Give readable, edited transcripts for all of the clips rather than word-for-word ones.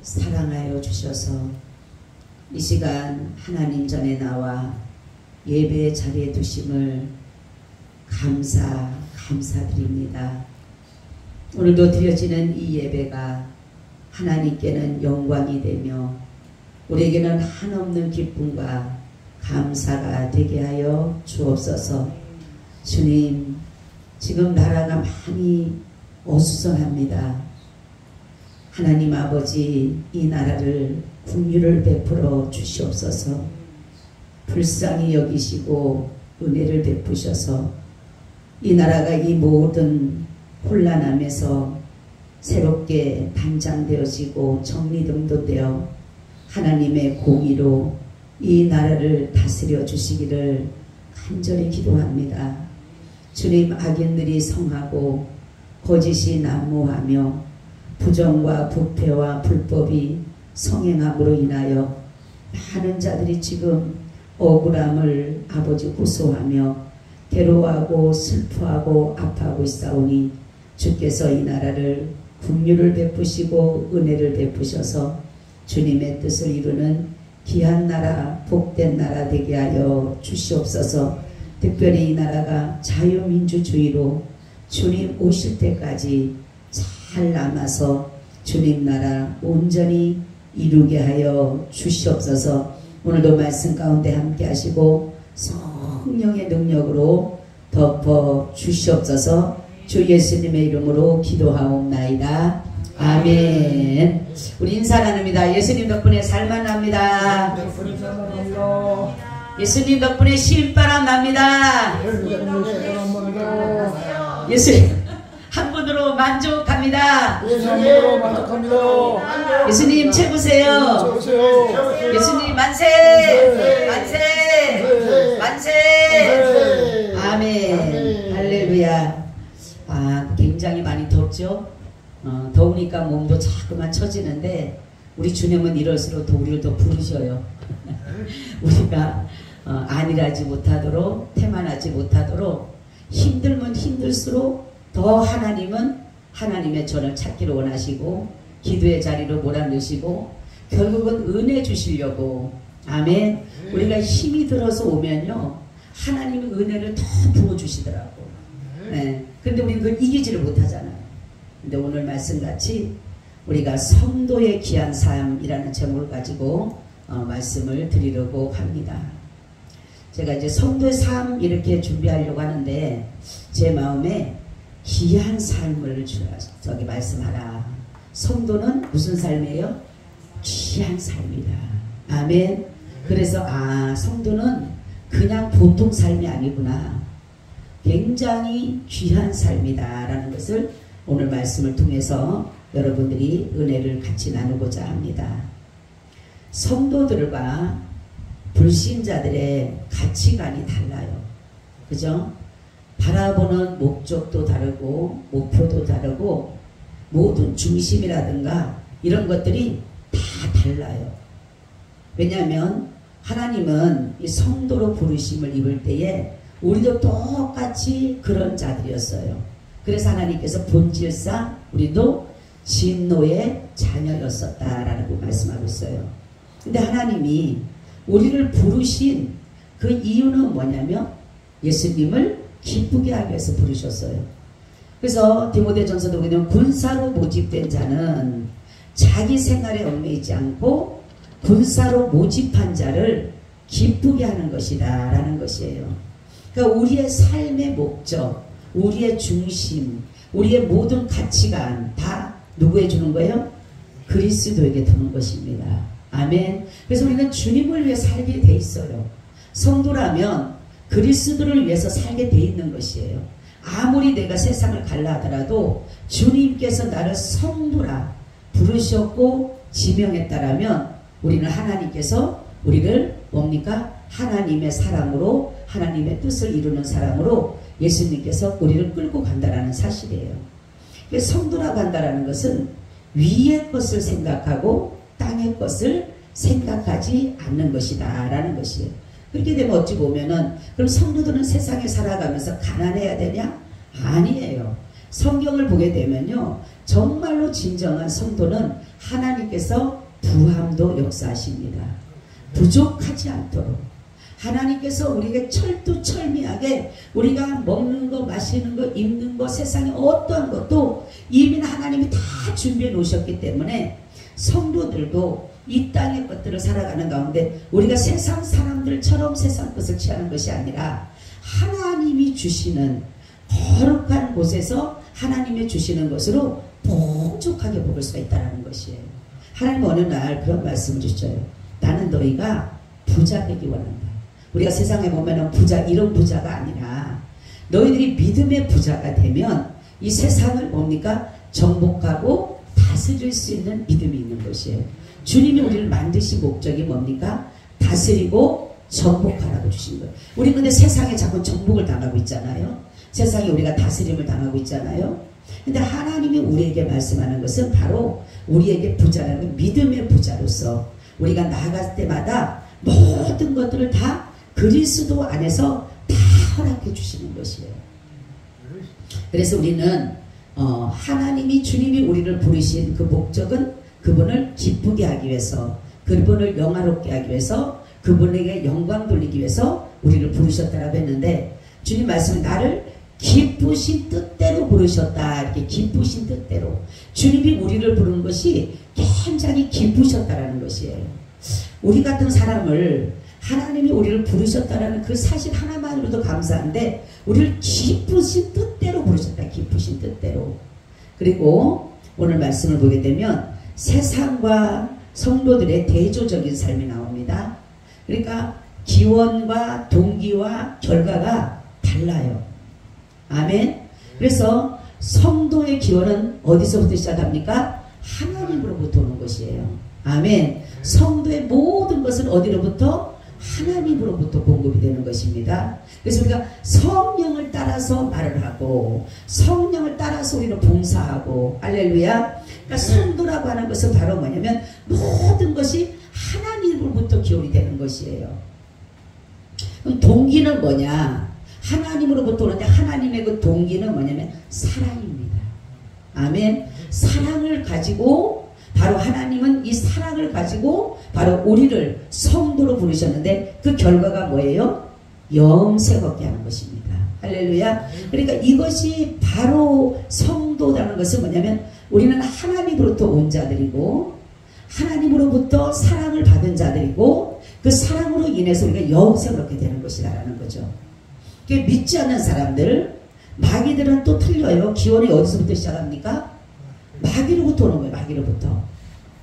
사랑하여 주셔서 이 시간 하나님 전에 나와 예배의 자리에 두심을 감사드립니다. 오늘도 드려지는 이 예배가 하나님께는 영광이 되며 우리에게는 한없는 기쁨과 감사가 되게 하여 주옵소서. 주님, 지금 나라가 많이 어수선합니다. 하나님 아버지, 이 나라를 긍휼을 베풀어 주시옵소서. 불쌍히 여기시고 은혜를 베푸셔서 이 나라가 이 모든 혼란함에서 새롭게 단장되어지고 정리등도되어 하나님의 공의로 이 나라를 다스려 주시기를 간절히 기도합니다. 주님, 악인들이 성하고 거짓이 난무하며 부정과 부패와 불법이 성행함으로 인하여 많은 자들이 지금 억울함을 아버지 호소하며 괴로워하고 슬퍼하고 아파하고 있사오니 주께서 이 나라를 긍휼을 베푸시고 은혜를 베푸셔서 주님의 뜻을 이루는 귀한 나라, 복된 나라 되게 하여 주시옵소서. 특별히 이 나라가 자유민주주의로 주님 오실 때까지 잘 남아서 주님 나라 온전히 이루게 하여 주시옵소서. 오늘도 말씀 가운데 함께 하시고 성령의 능력으로 덮어 주시옵소서. 주 예수님의 이름으로 기도하옵나이다. 아멘. 우리 인사 나눕니다. 예수님 덕분에 살만합니다. 예수님 덕분에 쉴바람 납니다. 예수님 한 분으로 만족합니다. 예수님 최고세요. 예수님 만세, 만세, 만세. 아멘. 할렐루야. 굉장히 많이 덥죠. 더우니까 몸도 자꾸만 처지는데 우리 주님은 이럴수록 더 우리를 더 부르셔요. 우리가 안일하지 못하도록, 태만하지 못하도록, 힘들면 힘들수록 더 하나님은 하나님의 전을 찾기를 원하시고 기도의 자리로 몰아넣으시고 결국은 은혜 주시려고. 아멘. 우리가 힘이 들어서 오면요, 하나님의 은혜를 더 부어주시더라고. 네. 근데 우리는 그걸 이기지를 못하잖아요. 근데 오늘 말씀같이 우리가 성도의 귀한 삶이라는 제목을 가지고 말씀을 드리려고 합니다. 제가 이제 성도의 삶 이렇게 준비하려고 하는데 제 마음에 귀한 삶을 저기 말씀하라. 성도는 무슨 삶이에요? 귀한 삶이다. 아멘. 그래서 성도는 그냥 보통 삶이 아니구나. 굉장히 귀한 삶이다 라는 것을 오늘 말씀을 통해서 여러분들이 은혜를 같이 나누고자 합니다. 성도들과 불신자들의 가치관이 달라요. 그죠? 바라보는 목적도 다르고 목표도 다르고 모든 중심이라든가 이런 것들이 다 달라요. 왜냐하면 하나님은 이 성도로 부르심을 입을 때에 우리도 똑같이 그런 자들이었어요. 그래서 하나님께서 본질상 우리도 진노의 자녀였었다라고 말씀하고 있어요. 근데 하나님이 우리를 부르신 그 이유는 뭐냐면 예수님을 기쁘게 하기 위해서 부르셨어요. 그래서 디모데전서도 보면 군사로 모집된 자는 자기 생활에 얽매이지 않고 군사로 모집한 자를 기쁘게 하는 것이다 라는 것이에요. 그러니까 우리의 삶의 목적, 우리의 중심, 우리의 모든 가치관 다 누구에 주는 거예요? 그리스도에게 두는 것입니다. 아멘. 그래서 우리는 주님을 위해 살게 돼 있어요. 성도라면 그리스도를 위해서 살게 돼 있는 것이에요. 아무리 내가 세상을 갈라 하더라도 주님께서 나를 성도라 부르셨고 지명했다라면 우리는 하나님께서 우리를 뭡니까? 하나님의 사람으로, 하나님의 뜻을 이루는 사람으로 예수님께서 우리를 끌고 간다라는 사실이에요. 성도라고 한다라는 것은 위의 것을 생각하고 땅의 것을 생각하지 않는 것이다 라는 것이에요. 그렇게 되면 어찌 보면은 그럼 성도들은 세상에 살아가면서 가난해야 되냐? 아니에요. 성경을 보게 되면요, 정말로 진정한 성도는 하나님께서 부함도 역사하십니다. 부족하지 않도록 하나님께서 우리에게 철두철미하게 우리가 먹는 거, 마시는 거, 입는 거, 세상에 어떠한 것도 이미 하나님이 다 준비해 놓으셨기 때문에 성도들도 이 땅의 것들을 살아가는 가운데 우리가 세상 사람들처럼 세상 것을 취하는 것이 아니라 하나님이 주시는 거룩한 곳에서 하나님이 주시는 것으로 풍족하게 먹을 수가 있다는 것이에요. 하나님 어느 날 그런 말씀을 주셔요. 나는 너희가 부자 되기 원한다. 우리가 세상에 보면 부자, 이런 부자가 아니라 너희들이 믿음의 부자가 되면 이 세상을 뭡니까? 정복하고 다스릴 수 있는 믿음이 있는 것이에요. 주님이 우리를 만드신 목적이 뭡니까? 다스리고 정복하라고 주신 거예요. 우리 근데 세상에 자꾸 정복을 당하고 있잖아요. 세상에 우리가 다스림을 당하고 있잖아요. 근데 하나님이 우리에게 말씀하는 것은 바로 우리에게 부자라는 믿음의 부자로서 우리가 나아갈 때마다 모든 것들을 다 그리스도 안에서 다 허락해 주시는 것이에요. 그래서 우리는 하나님이 주님이 우리를 부르신 그 목적은 그분을 기쁘게 하기 위해서, 그분을 영화롭게 하기 위해서, 그분에게 영광 돌리기 위해서 우리를 부르셨다라고 했는데, 주님 말씀은 나를 기쁘신 뜻대로 부르셨다. 이렇게 기쁘신 뜻대로 주님이 우리를 부르는 것이 굉장히 기쁘셨다라는 것이에요. 우리 같은 사람을 하나님이 우리를 부르셨다라는 그 사실 하나만으로도 감사한데 우리를 기쁘신 뜻대로 부르셨다. 기쁘신 뜻대로. 그리고 오늘 말씀을 보게 되면 세상과 성도들의 대조적인 삶이 나옵니다. 그러니까 기원과 동기와 결과가 달라요. 아멘. 그래서 성도의 기원은 어디서부터 시작합니까? 하나님으로부터 오는 것이에요. 아멘. 성도의 모든 것은 어디로부터? 하나님으로부터 공급이 되는 것입니다. 그래서 우리가 성령을 따라서 말을 하고 성령을 따라서 우리는 봉사하고, 할렐루야. 그러니까 성도라고 하는 것은 바로 뭐냐면 모든 것이 하나님으로부터 기원이 되는 것이에요. 그럼 동기는 뭐냐? 하나님으로부터 오는데 하나님의 그 동기는 뭐냐면 사랑입니다. 아멘. 사랑을 가지고 바로 하나님은 이 사랑을 가지고 바로 우리를 성도로 부르셨는데 그 결과가 뭐예요? 영생 얻게 하는 것입니다. 할렐루야. 그러니까 이것이 바로 성도라는 것은 뭐냐면 우리는 하나님으로부터 온 자들이고 하나님으로부터 사랑을 받은 자들이고 그 사랑으로 인해서 우리가 영생을 얻게 되는 것이라는 거죠. 믿지 않는 사람들, 마귀들은 또 틀려요. 기원이 어디서부터 시작합니까? 마귀로부터 오는 거예요. 마귀로부터.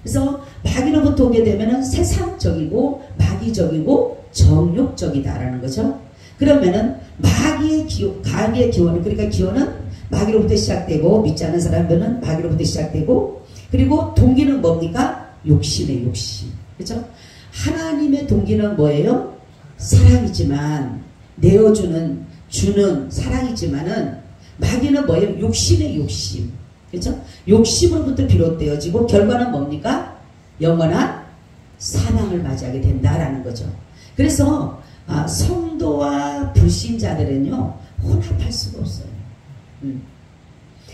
그래서 마귀로부터 오게 되면은 세상적이고 마귀적이고 정욕적이다라는 거죠. 그러면은 마귀의 기원은, 그러니까 기원은 마귀로부터 시작되고 믿지 않는 사람들은 마귀로부터 시작되고, 그리고 동기는 뭡니까? 욕심의 욕심. 그렇죠? 하나님의 동기는 뭐예요? 사랑이지만 주는 사랑이지만은 마귀는 뭐예요? 욕심의 욕심. 그렇죠? 욕심으로부터 비롯되어지고 결과는 뭡니까? 영원한 사망을 맞이하게 된다라는 거죠. 그래서 성도와 불신자들은요 혼합할 수가 없어요.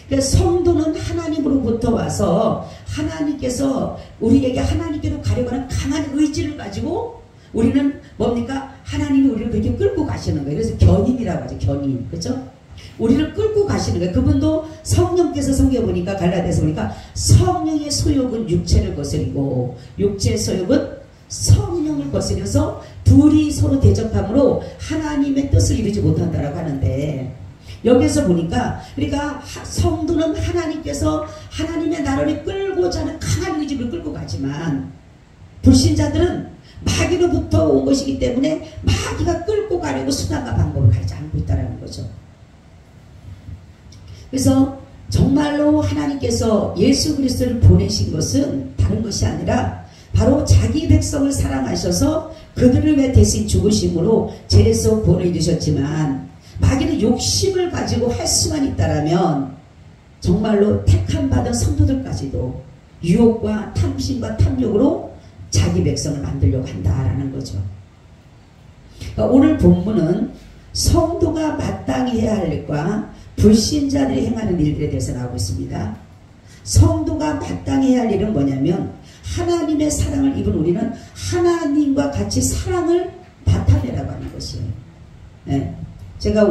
그래서 성도는 하나님으로부터 와서 하나님께서 우리에게 하나님께로 가려고 하는 강한 의지를 가지고 우리는 뭡니까? 하나님이 우리를 그렇게 끌고 가시는 거예요. 그래서 견인이라고 하죠. 견인. 그렇죠? 우리를 끌고 가시는 거예요. 그분도 성령께서 성경에 보니까 갈라디아서 보니까 성령의 소욕은 육체를 거스리고 육체의 소욕은 성령을 거스려서 둘이 서로 대적함으로 하나님의 뜻을 이루지 못한다라고 하는데, 여기서 보니까 그러니까 성도는 하나님께서 하나님의 나라를 끌고자 하는 강한 의지를 끌고 가지만 불신자들은 마귀로부터 온 것이기 때문에 마귀가 끌고 가려고 수단과 방법을 가리지 않고 있다는 거죠. 그래서 정말로 하나님께서 예수 그리스도를 보내신 것은 다른 것이 아니라 바로 자기 백성을 사랑하셔서 그들을 위해 대신 죽으심으로 죄에서 구원을 이루셨지만, 마귀는 욕심을 가지고 할 수만 있다라면 정말로 택함 받은 성도들까지도 유혹과 탐심과 탐욕으로 자기 백성을 만들려고 한다라는 거죠. 그러니까 오늘 본문은 성도가 마땅히 해야 할 일과 불신자들이 행하는 일들에 대해서 나오고 있습니다. 성도가 마땅히 해야 할 일은 뭐냐면 하나님의 사랑을 입은 우리는 하나님과 같이 사랑을 나타내라고 하는 것이에요. 네. 제가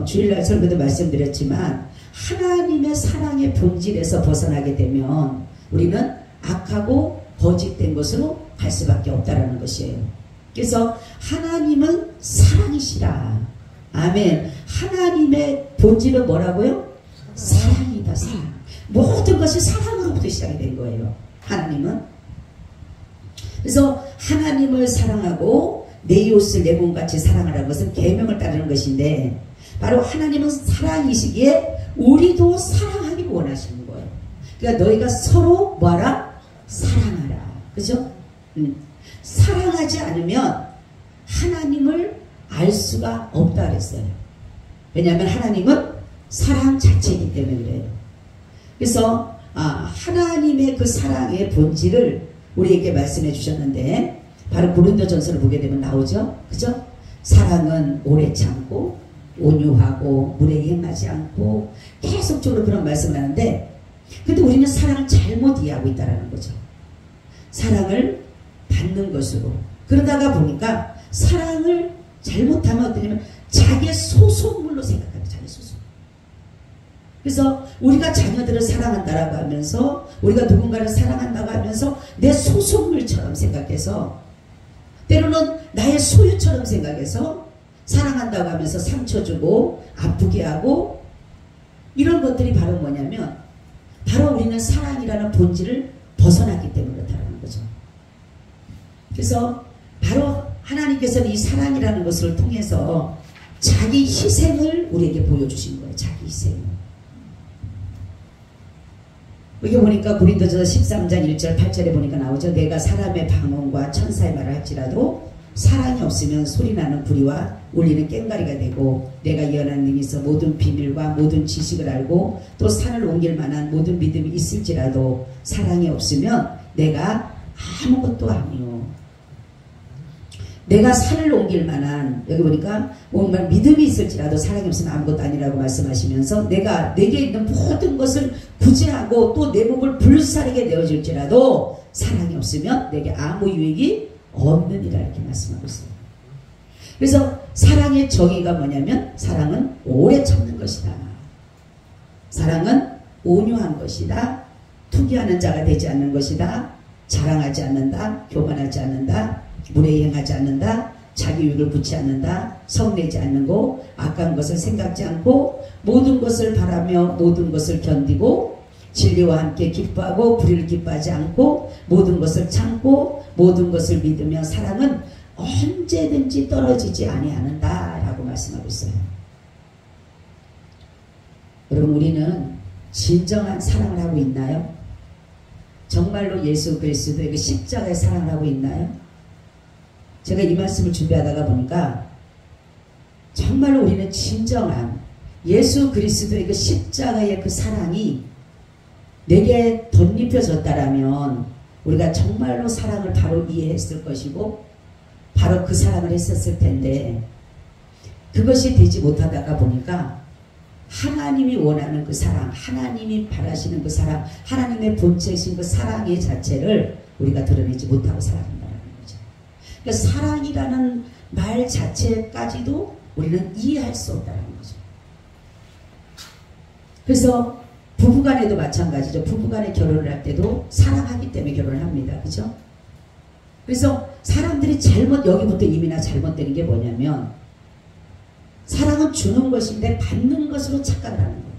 주일날 설교도 말씀드렸지만 하나님의 사랑의 본질에서 벗어나게 되면 우리는 악하고 거짓된 것으로 갈 수밖에 없다라는 것이에요. 그래서 하나님은 사랑이시라. 아멘. 하나님의 본질은 뭐라고요? 사랑이다. 사랑. 모든 것이 사랑으로부터 시작이 된 거예요. 하나님은. 그래서 하나님을 사랑하고 내 이웃을 내 몸같이 사랑하라는 것은 계명을 따르는 것인데 바로 하나님은 사랑이시기에 우리도 사랑하기를 원하시는 거예요. 그러니까 너희가 서로 뭐하라? 사랑하라. 그죠? 사랑하지 않으면 하나님을 알 수가 없다 그랬어요. 왜냐하면 하나님은 사랑 자체이기 때문에 그래요. 그래서 하나님의 그 사랑의 본질을 우리에게 말씀해 주셨는데 바로 고린도전서를 보게 되면 나오죠. 그죠? 사랑은 오래 참고 온유하고 물에 행하지 않고 계속적으로 그런 말씀을 하는데 근데 우리는 사랑을 잘못 이해하고 있다는 거죠. 사랑을 받는 것으로 그러다가 보니까 사랑을 잘못하면 어떠냐면 자기의 소속물로 생각합니다. 자기 소속. 그래서 우리가 자녀들을 사랑한다라고 하면서 우리가 누군가를 사랑한다고 하면서 내 소속물처럼 생각해서 때로는 나의 소유처럼 생각해서 사랑한다고 하면서 상처 주고 아프게 하고 이런 것들이 바로 뭐냐면 바로 우리는 사랑이라는 본질을 벗어났기 때문에 그렇다는 거죠. 그래서 바로 하나님께서는 이 사랑이라는 것을 통해서 자기 희생을 우리에게 보여주신 거예요. 자기 희생을. 여기 보니까 고린도전서 13장 1절 8절에 보니까 나오죠. 내가 사람의 방언과 천사의 말을 할지라도 사랑이 없으면 소리나는 구리와 울리는 꽹과리가 되고 내가 예언하는 능이 있어 모든 비밀과 모든 지식을 알고 또 산을 옮길 만한 모든 믿음이 있을지라도 사랑이 없으면 내가 아무것도 아니요. 내가 산을 옮길 만한 여기 보니까 정말 믿음이 있을지라도 사랑이 없으면 아무것도 아니라고 말씀하시면서 내가 내게 있는 모든 것을 구제하고 또 내 몸을 불사르게 내어줄지라도 사랑이 없으면 내게 아무 유익이 없느니라 이렇게 말씀하고 있어요. 그래서 사랑의 정의가 뭐냐면 사랑은 오래 참는 것이다. 사랑은 온유한 것이다. 투기하는 자가 되지 않는 것이다. 자랑하지 않는다. 교만하지 않는다. 무례행하지 않는다. 자기 유익을 붙지 않는다. 성내지 않는고 악한 것을 생각지 않고 모든 것을 바라며 모든 것을 견디고 진리와 함께 기뻐하고 불의를 기뻐하지 않고 모든 것을 참고 모든 것을 믿으며 사랑은 언제든지 떨어지지 아니하는다 라고 말씀하고 있어요. 여러분 우리는 진정한 사랑을 하고 있나요? 정말로 예수 그리스도의 그 십자가의 사랑을 하고 있나요? 제가 이 말씀을 준비하다가 보니까 정말로 우리는 진정한 예수 그리스도의 그 십자가의 그 사랑이 내게 덧입혀졌다라면 우리가 정말로 사랑을 바로 이해했을 것이고 바로 그 사랑을 했었을 텐데 그것이 되지 못하다가 보니까 하나님이 원하는 그 사랑, 하나님이 바라시는 그 사랑, 하나님의 본체이신 그 사랑의 자체를 우리가 드러내지 못하고 살아간다는 거죠. 그러니까 사랑이라는 말 자체까지도 우리는 이해할 수 없다는 거죠. 그래서 부부간에도 마찬가지죠. 부부간에 결혼을 할 때도 사랑하기 때문에 결혼을 합니다. 그죠? 그래서 사람들이 여기부터 이미나 잘못되는 게 뭐냐면 사랑은 주는 것인데 받는 것으로 착각을 하는 거예요.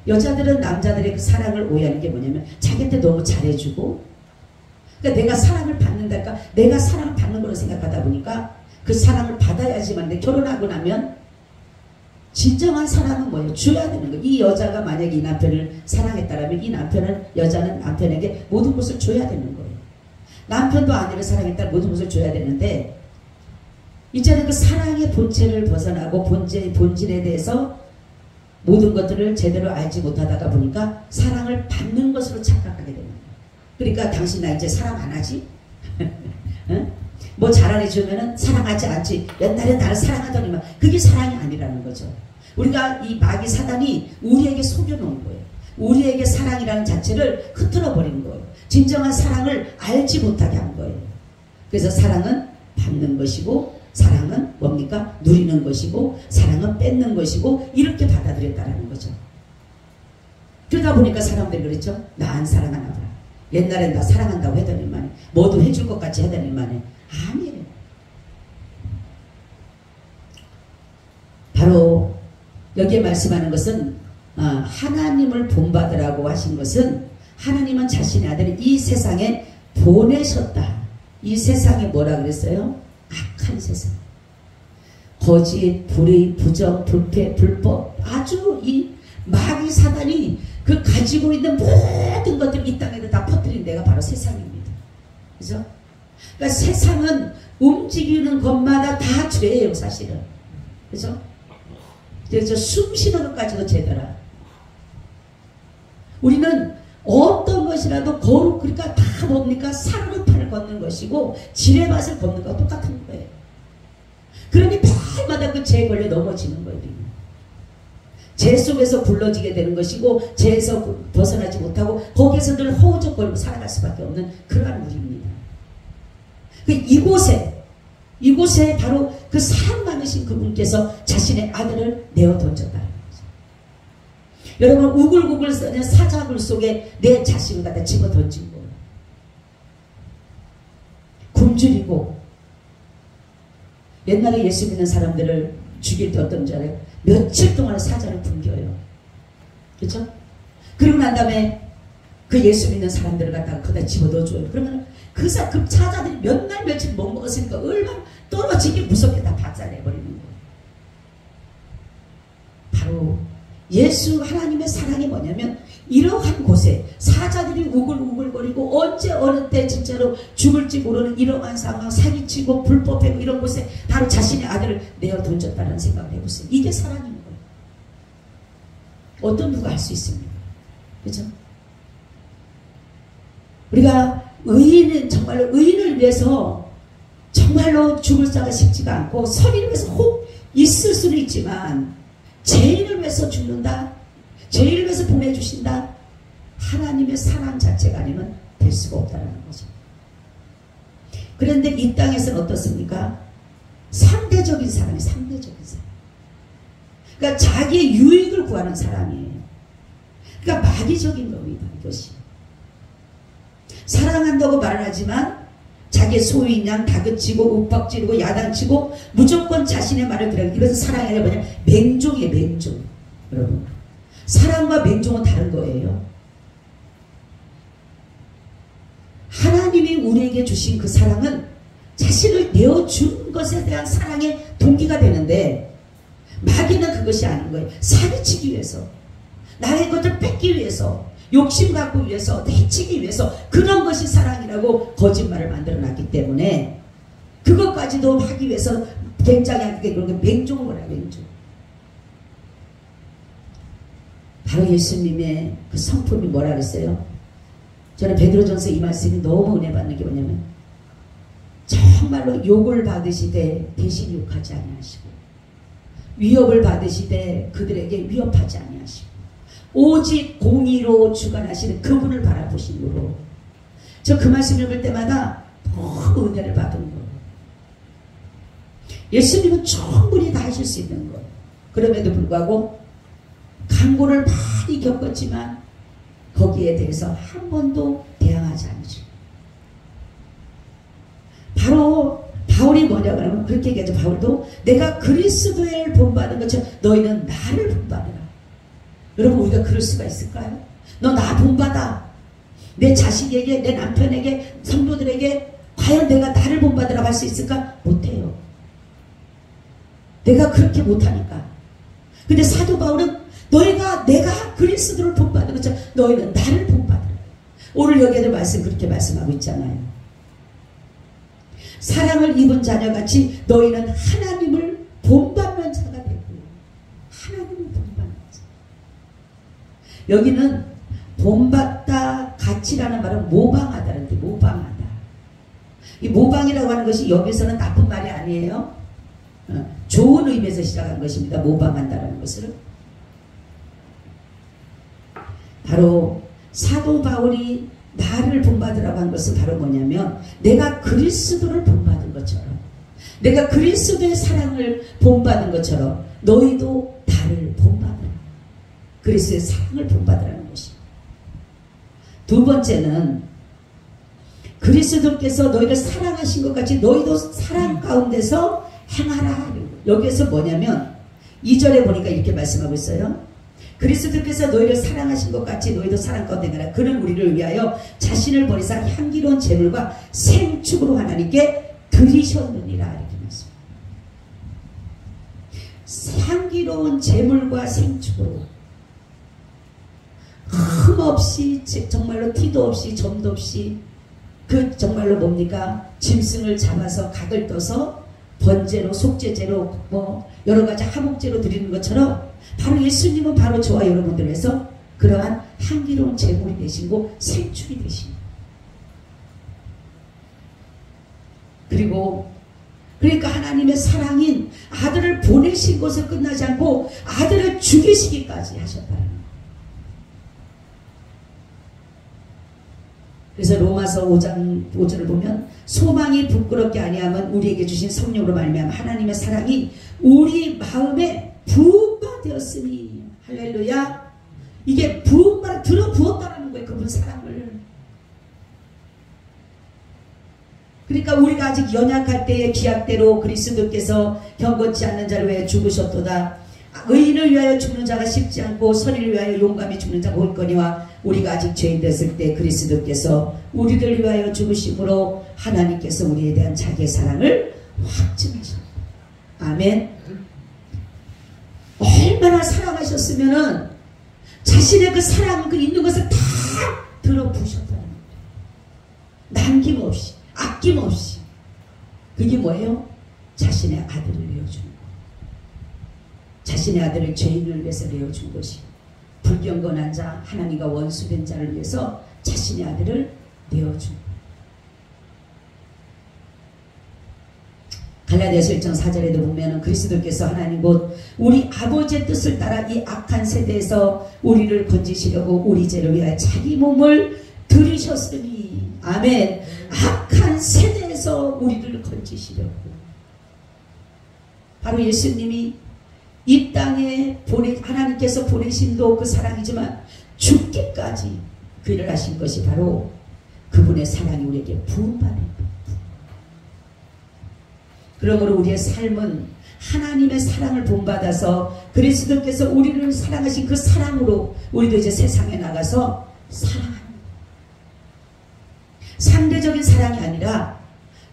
여자들은 남자들의 그 사랑을 오해하는 게 뭐냐면 자기한테 너무 잘해주고 그러니까 내가 사랑을 받는다니까 내가 사랑을 받는 거로 생각하다 보니까 그 사랑을 받아야지만 근데 결혼하고 나면 진정한 사랑은 뭐예요? 줘야 되는 거예요. 이 여자가 만약에 이 남편을 사랑했다면 이 여자는 남편에게 모든 것을 줘야 되는 거예요. 남편도 아내를 사랑했다면 모든 것을 줘야 되는데 이제는 그 사랑의 본체를 벗어나고 본질에 대해서 모든 것들을 제대로 알지 못하다가 보니까 사랑을 받는 것으로 착각하게 됩니다. 그러니까 당신 나 이제 사랑 안 하지? 응? 뭐 잘 안 해주면은 사랑하지 않지. 옛날에 나를 사랑하더니만 그게 사랑이 아니라는 거죠. 우리가 이 마귀 사단이 우리에게 속여놓은 거예요. 우리에게 사랑이라는 자체를 흐트러 버린 거예요. 진정한 사랑을 알지 못하게 한 거예요. 그래서 사랑은 받는 것이고, 사랑은 뭡니까? 누리는 것이고, 사랑은 뺏는 것이고, 이렇게 받아들였다는 거죠. 그러다 보니까 사람들이 그랬죠. 나 안 사랑하나 봐. 옛날엔 나 사랑한다고 하더니만, 뭐도 해줄 것 같이 하더니만, 아니에요. 바로 여기에 말씀하는 것은 하나님을 본받으라고 하신 것은, 하나님은 자신의 아들을 이 세상에 보내셨다. 이 세상에 뭐라 그랬어요? 악한 세상. 거짓, 불의, 부정, 불패, 불법, 아주 이 마귀 사단이 그 가지고 있는 모든 것들을 이 땅에다 다 퍼뜨린 데가 바로 세상입니다. 그죠? 그러니까 세상은 움직이는 것마다 다 죄예요, 사실은. 그죠? 그래서 숨 쉬는 것까지도 죄더라. 우리는 어떤 것이라도 그러니까 다 뭡니까? 사르르판을 걷는 것이고 지뢰밭을 걷는 것과 똑같은 거예요. 그러니 밤마다 그 죄에 걸려 넘어지는 거예요. 죄 속에서 굴러지게 되는 것이고, 죄에서 벗어나지 못하고 거기에서 늘 허우적거리고 살아갈 수밖에 없는 그러한 우리입니다. 이곳에 바로 그 사랑 많으신 그분께서 자신의 아들을 내어 던졌다는 거죠. 여러분, 우글우글 쓰는 사자굴 속에 내 자신을 갖다 집어 던진 거예요. 굶주리고, 옛날에 예수 믿는 사람들을 죽일 때 어떤 줄 알아요? 며칠 동안 사자를 굶겨요. 그렇죠? 그리고 난 다음에 그 예수 믿는 사람들을 갖다가 거기다 집어 넣어줘요. 그러면 그 사자들이 몇 날 며칠 못 먹었으니까 얼마나 떨어지게 무섭게 다 박살내버리는 거예요. 바로 예수 하나님의 사랑이 뭐냐면, 이러한 곳에 사자들이 우글우글거리고 언제 어느 때 진짜로 죽을지 모르는 이러한 상황, 사기치고 불법하고 이런 곳에 바로 자신의 아들을 내어 던졌다는 생각을 해보세요. 이게 사랑인 거예요. 어떤 누가 할 수 있습니까? 그렇죠? 우리가 의인은 정말로 의인을 위해서 정말로 죽을 자가 쉽지가 않고, 선인을 위해서 혹 있을 수는 있지만 죄인을 위해서 죽는다, 죄인을 위해서 보내주신다, 하나님의 사랑 자체가 아니면 될 수가 없다는 거죠. 그런데 이 땅에서는 어떻습니까? 상대적인 사랑이 상대적인 사랑. 그러니까 자기의 유익을 구하는 사랑이에요. 그러니까 마귀적인 겁니다. 이것이. 사랑한다고 말을 하지만 자기의 소유인 양 다그치고 윽박지르고 야단치고 무조건 자신의 말을 들어요. 이것은 사랑이 아니라 뭐냐? 맹종이에요. 맹종. 여러분, 사랑과 맹종은 다른 거예요. 하나님이 우리에게 주신 그 사랑은 자신을 내어준 것에 대한 사랑의 동기가 되는데, 마귀는 그것이 아닌 거예요. 사기치기 위해서, 나의 것을 뺏기 위해서, 욕심 갖고 위해서, 해치기 위해서, 그런 것이 사랑이라고 거짓말을 만들어놨기 때문에 그것까지도 하기 위해서 굉장히 그런 게 맹종을 거라요. 맹종. 바로 예수님의 그 성품이 뭐라 그랬어요? 저는 베드로전서 이 말씀이 너무 은혜 받는 게 뭐냐면, 정말로 욕을 받으시되 대신 욕하지 아니하시고, 위협을 받으시되 그들에게 위협하지 아니하시고, 오직 공의로 주관하시는 그분을 바라보심으로. 저 그 말씀 읽을 때마다 너무 은혜를 받은 거예요. 예수님은 충분히 다 하실 수 있는 거예요. 그럼에도 불구하고 강고를 많이 겪었지만 거기에 대해서 한 번도 대항하지 않으죠. 바로 바울이 뭐냐고 하면 그렇게 얘기하죠. 바울도 내가 그리스도를 본받은 것처럼 너희는 나를 본받으라. 여러분, 우리가 그럴 수가 있을까요? 너 나 본받아. 내 자식에게, 내 남편에게, 성도들에게 과연 내가 나를 본받으라고 할 수 있을까? 못해요. 내가 그렇게 못하니까. 근데 사도 바울은 내가 그리스도를 본받은 것처럼 너희는 나를 본받으라. 오늘 여기에도 그렇게 말씀하고 있잖아요. 사랑을 입은 자녀같이 너희는 하나님을 본받는 자가 되고, 하나님을 본받는 자. 여기는 본받다, 같이라는 말은 모방하다는 데, 모방하다. 이 모방이라고 하는 것이 여기서는 나쁜 말이 아니에요. 좋은 의미에서 시작한 것입니다. 모방한다는 것을. 바로 사도 바울이 나를 본받으라고 한 것은 바로 뭐냐면 내가 그리스도를 본받은 것처럼, 내가 그리스도의 사랑을 본받은 것처럼 너희도 나를 본받으라. 그리스도의 사랑을 본받으라는 것입니다. 두 번째는 그리스도께서 너희를 사랑하신 것 같이 너희도 사랑 가운데서 행하라. 여기에서 뭐냐면 2절에 보니까 이렇게 말씀하고 있어요. 그리스도께서 너희를 사랑하신 것 같이 너희도 사랑 가운데 행하라. 그는 우리를 위하여 자신을 버리사 향기로운 제물과 생축으로 하나님께 드리셨느니라. 이렇게 말씀합니다. 향기로운 제물과 생축으로 흠없이, 정말로 티도 없이 점도 없이, 그 정말로 뭡니까? 짐승을 잡아서 각을 떠서 번제로, 속죄제로, 뭐 여러가지 하목제로 드리는 것처럼 바로 예수님은 바로 저와 여러분들 위해서 그러한 향기로운 제물이 되시고 생축이 되십니다. 그리고 그러니까 하나님의 사랑인 아들을 보내신 것을 끝나지 않고 아들을 죽이시기까지 하셨다는 거예요. 그래서 로마서 5장 5절을 보면 소망이 부끄럽게 아니하면 우리에게 주신 성령으로 말미암아 하나님의 사랑이 우리 마음에 부음바 되었으니. 할렐루야. 이게 부음바 들어 부었다라는 거예요. 그분 사랑을. 그러니까 우리가 아직 연약할 때의 기약대로 그리스도께서 경건치 않는 자를 위하여 죽으셨도다. 의인을 위하여 죽는 자가 쉽지 않고 선인을 위하여 용감히 죽는 자가 있거니와 우리가 아직 죄인 됐을 때 그리스도께서 우리를 위하여 죽으심으로 하나님께서 우리에 대한 자기의 사랑을 확증하셨다. 아멘. 얼마나 사랑하셨으면은 자신의 그 사랑, 그 있는 것을 다 들어부으셨다는 거예요. 남김없이, 아낌없이. 그게 뭐예요? 자신의 아들을 내어준 거. 자신의 아들을 죄인을 위해서 내어준 것이, 불경건한 자, 하나님과 원수된 자를 위해서 자신의 아들을 내어준 것. 갈라디아서 1장 4절에도 보면 그리스도께서 하나님 곧 우리 아버지의 뜻을 따라 이 악한 세대에서 우리를 건지시려고 우리 죄를 위하여 자기 몸을 들이셨으니. 아멘. 악한 세대에서 우리를 건지시려고. 바로 예수님이 이 땅에 하나님께서 보내심도 그 사랑이지만 죽기까지 그 일을 하신 것이 바로 그분의 사랑이 우리에게 부음받는 것. 그러므로 우리의 삶은 하나님의 사랑을 본받아서 그리스도께서 우리를 사랑하신 그 사랑으로 우리도 이제 세상에 나가서 사랑하는 거예요. 상대적인 사랑이 아니라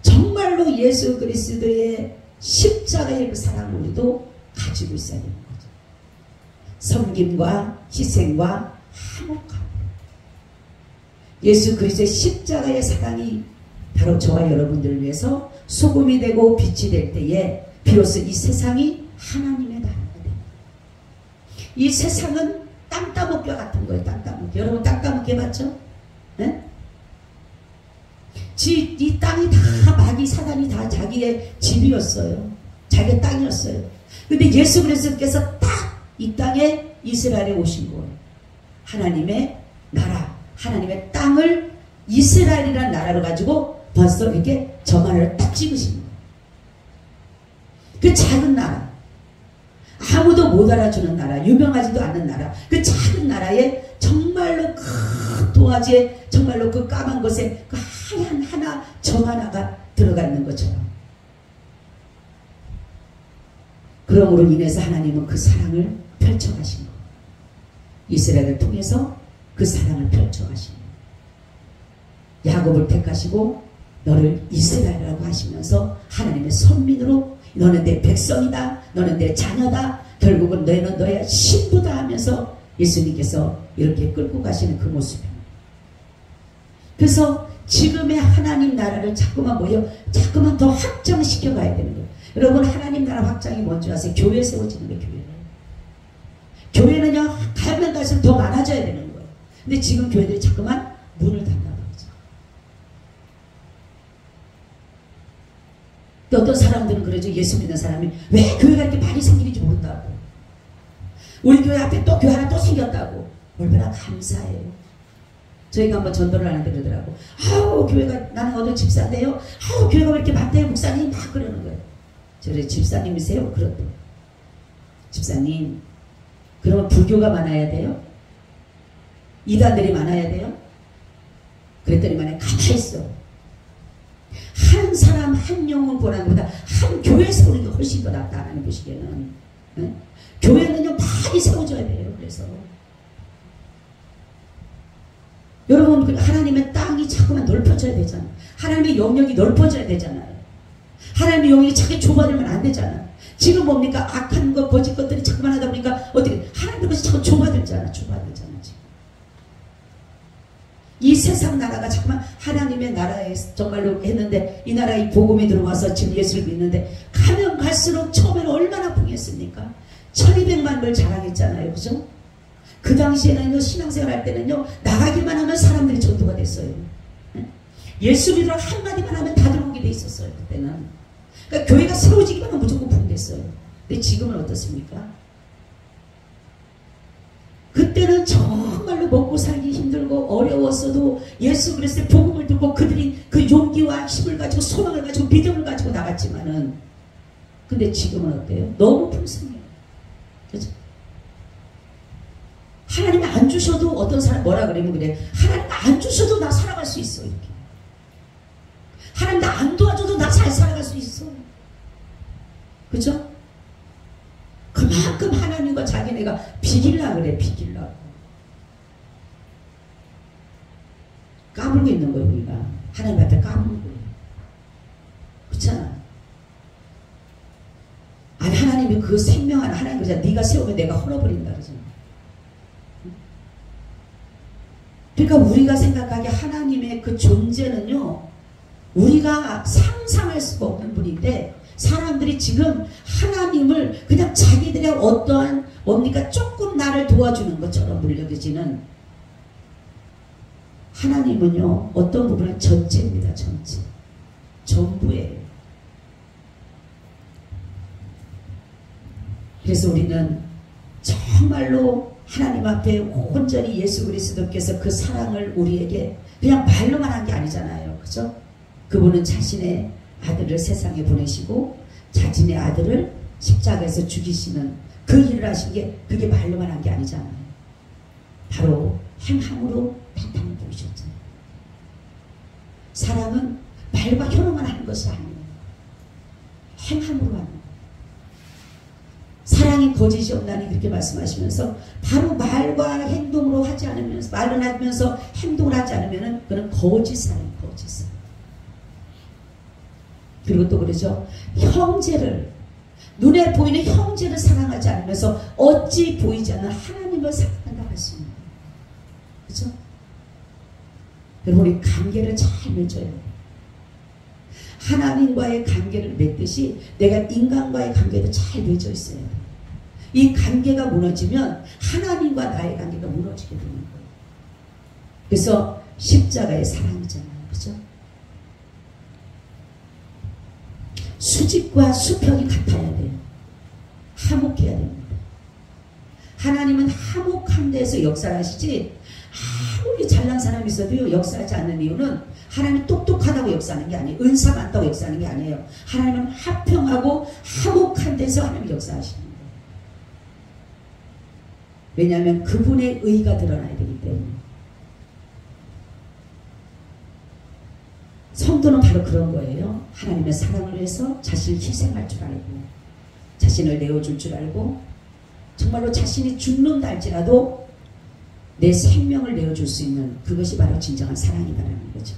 정말로 예수 그리스도의 십자가의 그 사랑을 우리도 가지고 있어야 되는 거죠. 섬김과 희생과 화목함. 예수 그리스도의 십자가의 사랑이 바로 저와 여러분들을 위해서 소금이 되고 빛이 될 때에 비로소 이 세상이 하나님의 나라가 됩니다. 이 세상은 땅 따먹기 같은 거예요. 땅 따먹기. 여러분 땅 따먹기 해봤죠? 네? 이 땅이 다 마귀 사단이 다 자기의 집이었어요. 자기의 땅이었어요. 근데 예수 그리스도께서 딱 이 땅에 이스라엘에 오신 거예요. 하나님의 나라, 하나님의 땅을 이스라엘이라는 나라로 가지고 벌써 이렇게 저만을 딱 찍으신 거예요. 그 작은 나라, 아무도 못 알아주는 나라, 유명하지도 않는 나라, 그 작은 나라에 정말로 큰 도화지에 정말로 그 까만 것에 그 하얀 하나 점 하나가 들어가 있는 것처럼. 그러므로 인해서 하나님은 그 사랑을 펼쳐가신 거예요. 이스라엘을 통해서 그 사랑을 펼쳐가신 거예요. 야곱을 택하시고 너를 이스라엘이라고 하시면서 하나님의 선민으로 너는 내 백성이다, 너는 내 자녀다, 결국은 너는 너의 신부다 하면서 예수님께서 이렇게 끌고 가시는 그 모습입니다. 그래서 지금의 하나님 나라를 자꾸만 더 확장시켜 가야 되는 거예요. 여러분 하나님 나라 확장이 뭔지 아세요? 교회 세워지는 거예요. 교회는요 가면 갈수록 더 많아져야 되는 거예요. 근데 지금 교회들이 자꾸만 문을 닫나 버리죠. 근데 어떤 사람들은 그러죠. 예수 믿는 사람이 왜 교회가 이렇게 많이 생기는지 모른다고. 우리 교회 앞에 또 교회 하나 또 생겼다고. 얼마나 감사해요. 저희가 한번 전도를 하는데 그러더라고. 아우 교회가 나는 어느 집사인데요. 아우 교회가 왜 이렇게 많대요 목사님 막 그러는 거예요. 저래 집사님이세요? 그렇대. 집사님 그러면 불교가 많아야 돼요? 이단들이 많아야 돼요? 그랬더니만 가만히 있어. 한 사람 한 영혼 보는 것보다 한 교회 세우는 게 훨씬 더 낫다 하나님 보시기에는. 네? 교회는요 많이 세워져야 돼요. 그래서 여러분 하나님의 땅이 자꾸만 넓어져야 되잖아요. 하나님의 영역이 넓어져야 되잖아요. 하나님의 영역이 자꾸 좁아지면 안 되잖아요. 지금 뭡니까? 악한 것 거짓 것들이 자꾸만 하다 보니까 어떻게 하나님의 것이 자꾸 좁아들잖아. 좁아들잖아 지금. 이 세상 나라가 자꾸만 하나님의 나라에 정말로 했는데 이 나라에 복음이 들어와서 지금 예수를 믿는데 가면 갈수록 처음에는 얼마나 풍요했습니까? 1200만 을 자랑했잖아요. 그죠? 그 당시에는요 신앙생활 할 때는요 나가기만 하면 사람들이 전도가 됐어요. 예수 믿으러 한마디만 하면 다 들어오게 돼 있었어요. 그때는. 그러니까 교회가 세워지기만 하면 무조건 부흥됐어요. 근데 지금은 어떻습니까? 그때는 정말로 먹고 살기 힘들고 어려웠어도 예수 그리스도의 복음을 듣고 그들이 그 용기와 힘을 가지고 소망을 가지고 믿음을 가지고 나갔지만은 근데 지금은 어때요? 너무 풍성해요. 그렇죠? 하나님이 안 주셔도 어떤 사람 뭐라 그러면 그래. 하나님 안 주셔도 나 살아갈 수 있어. 이렇게. 하나님 나 안 도와줘도 나 잘 살아갈 수 있어. 그죠? 그만큼 하나님과 자기네가 비길라 그래. 비길라고. 까불고 있는 거예요. 우리가. 하나님 앞에 까불고. 그렇잖아. 아니 하나님이 그 생명하는 하나님 그러잖아. 네가 세우면 내가 헐어버린다 그러잖아. 그러니까 우리가 생각하기에 하나님의 그 존재는요 우리가 상상할 수가 없는 분인데 사람들이 지금 하나님을 그냥 자기들의 어떠한 뭡니까 조금 나를 도와주는 것처럼 물려지는 하나님은요 어떤 부분은 전체입니다. 전체 전부예요. 그래서 우리는 정말로 하나님 앞에 온전히 예수 그리스도께서 그 사랑을 우리에게 그냥 말로만 한 게 아니잖아요. 그죠? 그분은 자신의 아들을 세상에 보내시고 자신의 아들을 십자가에서 죽이시는 그 일을 하신 게 그게 말로만 한 게 아니잖아요. 바로 행함으로 나타내 보이셨잖아요. 사랑은 말과 혀로만 하는 것이 아니에요. 행함으로 하는 거예요. 사랑이 거짓이 없나니 그렇게 말씀하시면서 바로 말과 행동으로 하지 않으면서 말을 하면서 행동을 하지 않으면 그는 거짓 사랑이에요. 거짓 사랑. 그리고 또 그러죠. 형제를 눈에 보이는 형제를 사랑하지 않으면서 어찌 보이지 않는 하나님을 사랑한다 할 수 있는 거예요. 그렇죠? 여러분 우리 관계를 잘 맺어야 돼요. 하나님과의 관계를 맺듯이 내가 인간과의 관계도 잘 맺어 있어야 돼요. 이 관계가 무너지면 하나님과 나의 관계가 무너지게 되는 거예요. 그래서 십자가의 사랑이잖아요. 그죠? 수직과 수평이 같아야 돼요. 화목해야 됩니다. 하나님은 화목한 데서 역사를 하시지 아무리 잘난 사람이 있어도 역사하지 않는 이유는 하나님은 똑똑하다고 역사하는 게 아니에요. 은사 많다고 역사하는 게 아니에요. 하나님은 화평하고 화목한 데서 하나님이 역사하시는 거예요. 왜냐하면 그분의 의가 드러나야 되기 때문에. 성도는 바로 그런 거예요. 하나님의 사랑을 위해서 자신을 희생할 줄 알고 자신을 내어줄 줄 알고 정말로 자신이 죽는다 할지라도 내 생명을 내어줄 수 있는 그것이 바로 진정한 사랑이다라는 거죠.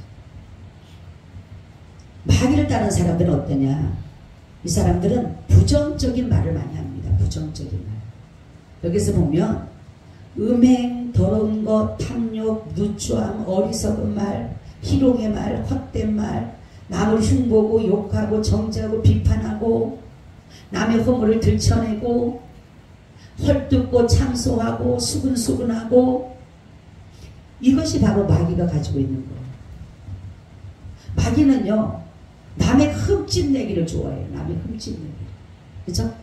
마귀를 따르는 사람들은 어떠냐? 이 사람들은 부정적인 말을 많이 합니다. 부정적인 말. 여기서 보면 음행, 더러운 것, 탐욕, 누추함, 어리석은 말, 희롱의 말, 헛된 말, 남을 흉보고 욕하고 정죄하고 비판하고 남의 허물을 들춰내고 헐뜯고 참소하고 수근수근하고 이것이 바로 마귀가 가지고 있는 거예요. 마귀는요 남의 흠집 내기를 좋아해요. 남의 흠집 내기를. 그렇죠?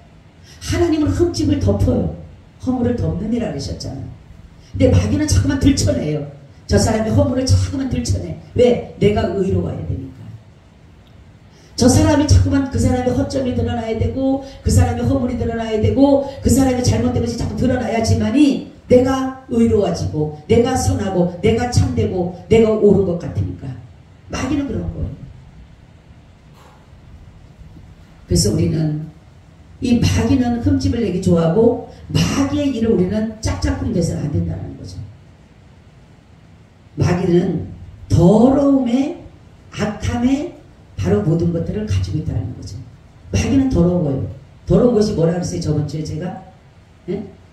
하나님은 흠집을 덮어요. 허물을 덮느니라 그러셨잖아요. 근데 마귀는 자꾸만 들춰내요. 저 사람의 허물을 자꾸만 들춰내. 왜? 내가 의로워야 되니까. 저 사람이 자꾸만 그 사람의 허점이 드러나야 되고 그 사람의 허물이 드러나야 되고 그 사람의 잘못된 것이 자꾸 드러나야지만이 내가 의로워지고 내가 선하고 내가 참되고 내가 옳은 것 같으니까. 마귀는 그런 거예요. 그래서 우리는 이 마귀는 흠집을 내기 좋아하고 마귀의 일을 우리는 짝짝꿍 돼서는 안 된다는 거죠. 마귀는 더러움에 악함에 바로 모든 것들을 가지고 있다는 거죠. 마귀는 더러워요. 더러운 것이 뭐라 그랬어요? 저번 주에 제가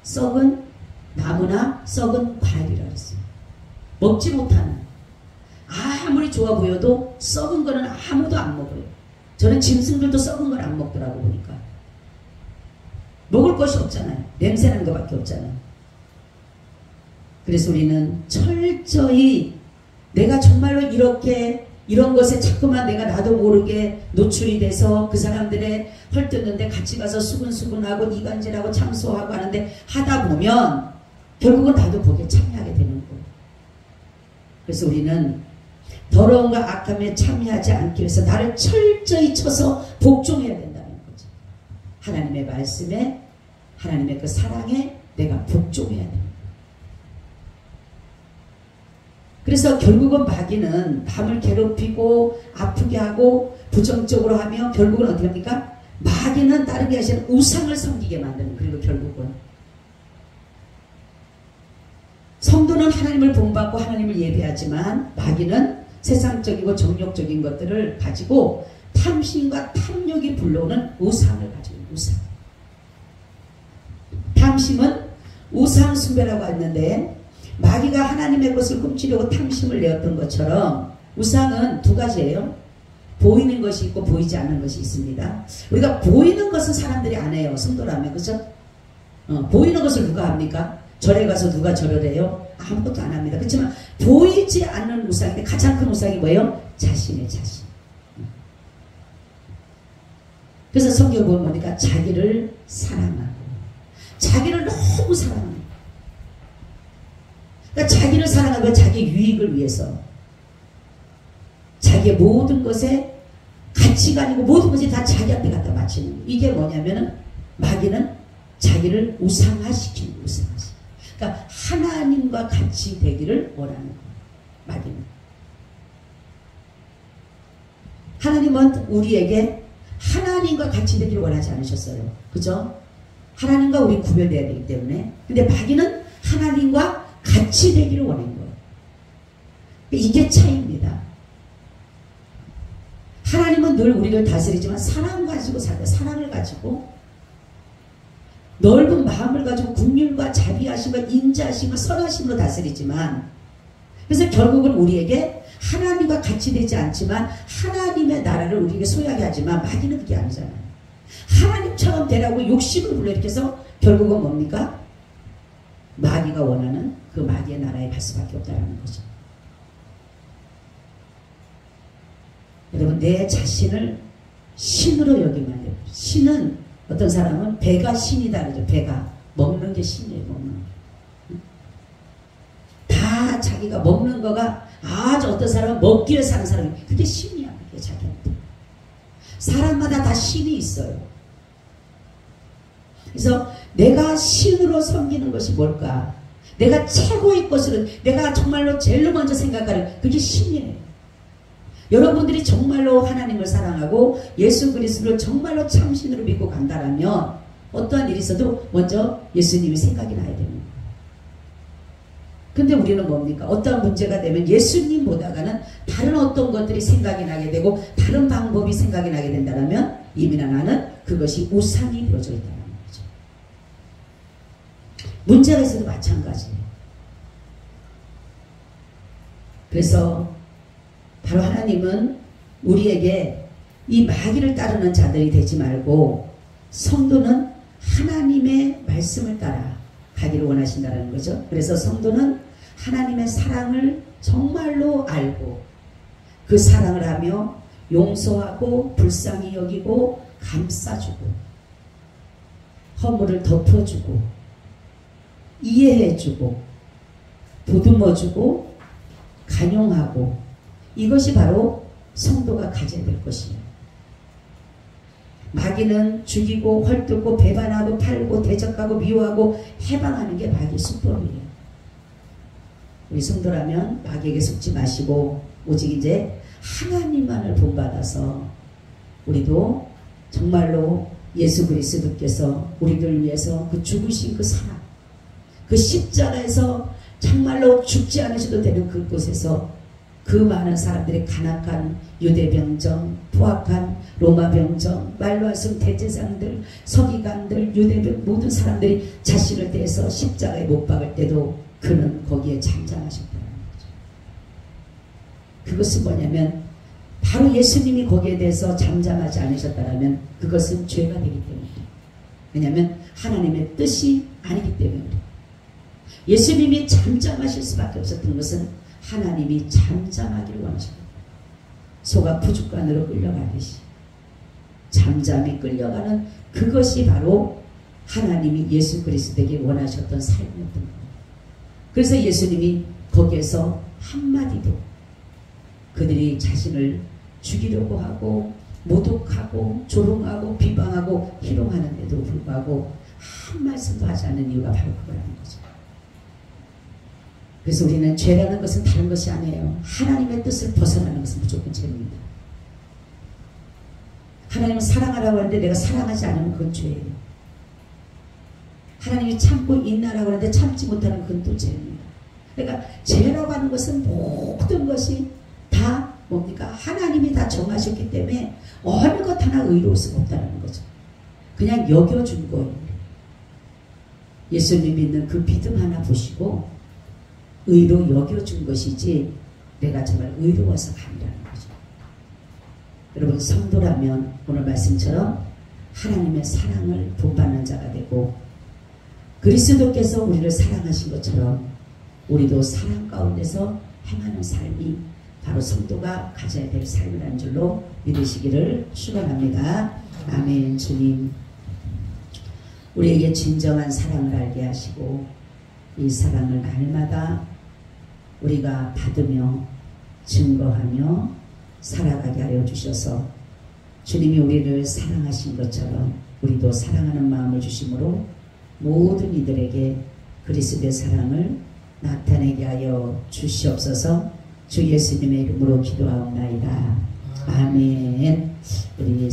썩은 나무나 썩은 과일이라 그랬어요. 먹지 못하는, 아무리 좋아 보여도 썩은 거는 아무도 안 먹어요. 저는 짐승들도 썩은 걸 안 먹더라고 보니까. 먹을 것이 없잖아요. 냄새나는 것밖에 없잖아요. 그래서 우리는 철저히 내가 정말로 이런 것에 자꾸만 내가 나도 모르게 노출이 돼서 그 사람들의 헐뜯는데 같이 가서 수근수근하고 이간질하고 참소하고 하는데 하다 보면 결국은 나도 거기에 참여하게 되는 거예요. 그래서 우리는 더러움과 악함에 참여하지 않기 위해서 나를 철저히 쳐서 복종해야 된다는 거죠. 하나님의 말씀에, 하나님의 그 사랑에 내가 복종해야 됩니다. 그래서 결국은 마귀는 남을 괴롭히고 아프게 하고 부정적으로 하며 결국은 어떻게 합니까? 마귀는 다르게 하시는 우상을 섬기게 만드는, 그리고 결국은 성도는 하나님을 본받고 하나님을 예배하지만 마귀는 세상적이고 정욕적인 것들을 가지고 탐심과 탐욕이 불러오는 우상을 가지고 있는 우상. 탐심은 우상 숭배라고 했는데 마귀가 하나님의 것을 훔치려고 탐심을 내었던 것처럼 우상은 두 가지예요. 보이는 것이 있고 보이지 않는 것이 있습니다. 우리가 보이는 것은 사람들이 안 해요. 성도라면. 그렇죠? 보이는 것을 누가 합니까? 절에 가서 누가 절을 해요? 아무것도 안 합니다. 그렇지만 보이지 않는 우상인데 가장 큰 우상이 뭐예요? 자신의 자신. 그래서 성경 보면 보니까 자기를 사랑하고 자기를 너무 사랑합니다. 그러니까 자기를 사랑하고 자기 유익을 위해서 자기의 모든 것에 가치관이고 모든 것이 다 자기한테 갖다 바치는, 이게 뭐냐면은 마귀는 자기를 우상화시키는 거예요. 우상화시키는. 그러니까 하나님과 같이 되기를 원하는 거예요. 마귀는. 하나님은 우리에게 하나님과 같이 되기를 원하지 않으셨어요. 그죠? 하나님과 우리 구별되어야 되기 때문에. 근데 마귀는 하나님과 같이 되기를 원하는 거예요. 이게 차이입니다. 하나님은 늘 우리를 다스리지만 사랑 가지고 살아요. 사랑을 가지고 넓은 마음을 가지고 긍휼과 자비하심과 인자하심과 선하심으로 다스리지만, 그래서 결국은 우리에게 하나님과 같이 되지 않지만 하나님의 나라를 우리에게 소유하게 하지만 마귀는 그게 아니잖아요. 하나님처럼 되라고 욕심을 불러일으켜서 결국은 뭡니까? 마귀가 원하는 그 마귀의 나라에 갈 수밖에 없다는 거죠. 여러분, 내 자신을 신으로 여기면 돼요. 신은, 어떤 사람은 배가 신이다 그러죠. 배가. 먹는 게 신이에요. 먹는 게. 다 자기가 먹는 거가 아주, 어떤 사람은 먹기를 사는 사람이, 그게 신이야. 그게 자기한테. 사람마다 다 신이 있어요. 그래서 내가 신으로 섬기는 것이 뭘까? 내가 최고의 것으로, 내가 정말로 제일 먼저 생각하는 그게 신이에요. 여러분들이 정말로 하나님을 사랑하고 예수 그리스도를 정말로 참신으로 믿고 간다라면 어떠한 일이 있어도 먼저 예수님이 생각이 나야 되는 거예요. 근데 우리는 뭡니까? 어떠한 문제가 되면 예수님 보다가는 다른 어떤 것들이 생각이 나게 되고 다른 방법이 생각이 나게 된다면 이미나 나는 그것이 우상이 되어져 있다는 거죠. 문제가 있어도 마찬가지예요. 그래서 바로 하나님은 우리에게 이 마귀를 따르는 자들이 되지 말고 성도는 하나님의 말씀을 따라 가기를 원하신다는 거죠. 그래서 성도는 하나님의 사랑을 정말로 알고 그 사랑을 하며 용서하고 불쌍히 여기고 감싸주고 허물을 덮어주고 이해해주고 보듬어주고 간용하고 이것이 바로 성도가 가져야 될 것이에요. 마귀는 죽이고 헐뜯고 배반하고 팔고 대적하고 미워하고 해방하는 게 마귀의 수법이에요. 우리 성도라면 마귀에게 속지 마시고 오직 이제 하나님만을 본받아서 우리도 정말로 예수 그리스도께서 우리들을 위해서 그 죽으신 그 사랑, 그 십자가에서 정말로 죽지 않으셔도 되는 그곳에서 그 많은 사람들이 간악한 유대병정, 포악한 로마병정, 말로 할수록 대제사장들, 서기관들, 유대병 모든 사람들이 자신을 대해서 십자가에 못 박을 때도 그는 거기에 잠잠하셨다는 거죠. 그것은 뭐냐면 바로 예수님이 거기에 대해서 잠잠하지 않으셨다면 그것은 죄가 되기 때문이에요. 왜냐하면 하나님의 뜻이 아니기 때문에 예수님이 잠잠하실 수밖에 없었던 것은 하나님이 잠잠하기를 원하셨다. 소가 푸죽간으로 끌려가듯이 잠잠히 끌려가는 그것이 바로 하나님이 예수 그리스도에게 원하셨던 삶이었던 거예요. 그래서 예수님이 거기에서 한마디도 그들이 자신을 죽이려고 하고 모독하고 조롱하고 비방하고 희롱하는데도 불구하고 한 말씀도 하지 않는 이유가 바로 그거라는 거죠. 그래서 우리는 죄라는 것은 다른 것이 아니에요. 하나님의 뜻을 벗어나는 것은 무조건 죄입니다. 하나님은 사랑하라고 하는데 내가 사랑하지 않으면 그건 죄예요. 하나님이 참고 인내하라고 하는데 참지 못하는 그건 또 죄입니다. 그러니까 죄라고 하는 것은 모든 것이 다 뭡니까? 하나님이 다 정하셨기 때문에 어느 것 하나 의로울 수가 없다는 거죠. 그냥 여겨준 거예요. 예수님 믿는 그 믿음 하나 보시고 의로 여겨준 것이지 내가 정말 의로워서 아니라는 거죠. 여러분 성도라면 오늘 말씀처럼 하나님의 사랑을 본받는 자가 되고 그리스도께서 우리를 사랑하신 것처럼 우리도 사랑 가운데서 행하는 삶이 바로 성도가 가져야 될 삶이라는 줄로 믿으시기를 축원합니다. 아멘. 주님 우리에게 진정한 사랑을 알게 하시고 이 사랑을 날마다 우리가 받으며 증거하며 살아가게 하여 주셔서 주님이 우리를 사랑하신 것처럼 우리도 사랑하는 마음을 주심으로 모든 이들에게 그리스도의 사랑을 나타내게 하여 주시옵소서. 주 예수님의 이름으로 기도하옵나이다. 아멘. 우리